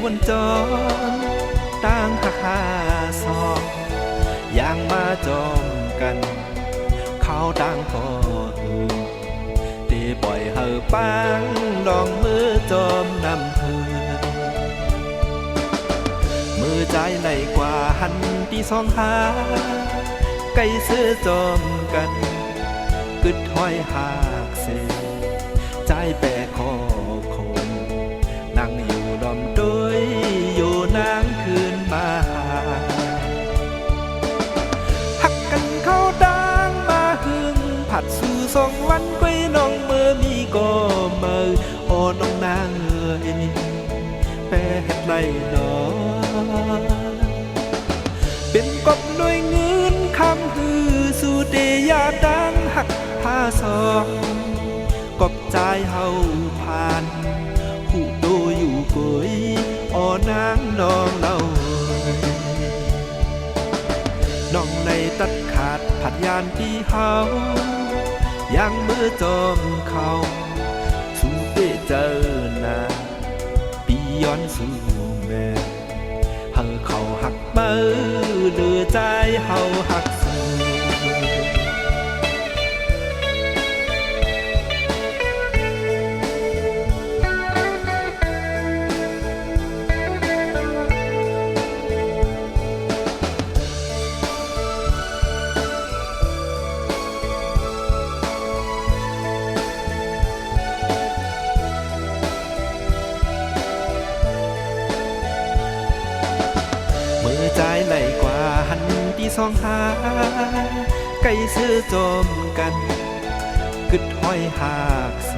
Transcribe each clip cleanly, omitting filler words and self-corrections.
วนจรต่างหักหาซองอย่างมาจอมกันเขาต่างก็ตีปล่อยเฮอปังลองมือจอมนำเธอมือใจในกว่าหันที่สองหาไก่เสื้อจอมกันกึดห้อยหากเสใจแปรคอคงนั่งอยู่ดอมโดยอยู่นางคืนมาหักกันเข้าดังมาหึงผัดสู่สองวันก้อยน้องเมื่อมีก็เมื่อโอ้น้องนางเอ่ยแปรเฮ็ดไรหนอเป็นกบหน่วยเงินคำฮือสู่เดียดังหักหาสองกบใจเฮาผ่านผู้โตอยู่กุยอ่อนางน้องเล่าน้องในตัดขาดผัดยานที่เฮายังมือจอมเขาสู่เตเจอหน้าปีย้อนสู่แม่เฮาเขาหักเบอเหลือใจเฮาหักสู่มือใจไหลกว่าหันที่สองหาไก่เสื้อจมกันกึดห้อยหากเส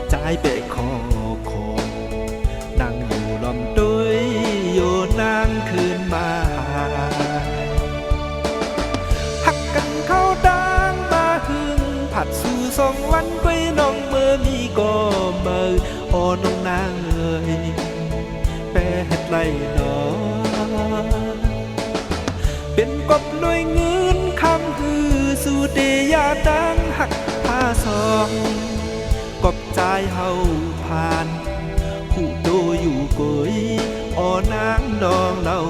ใจเปะคอโคงนั่งอยู่ลอมตุ้ยอยู่นางคืนมาหักกันเข้าดังมาหึงผัดสู่สองวันก้อยน้องเมื่อมีก็เมื่อโอ้น้องนางเอ่ยแปรเฮ็ดไรหนอเป็นกบหน่วยเงินคำฮือสู่เดียดังหักหาสองกบใจเฮาผ่านผู้โตอยู่กุยอ่อนางน้องเล่า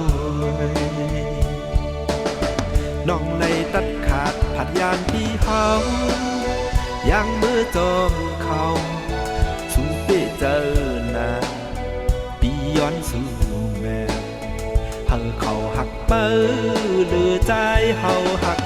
น้องในตัดขาดผัดยานที่เฮายังมือจอมเขาสู่เตเจอหน้าปีย้อนสู่แม่เฮาเขาหักเบอเหลือใจเฮาหัก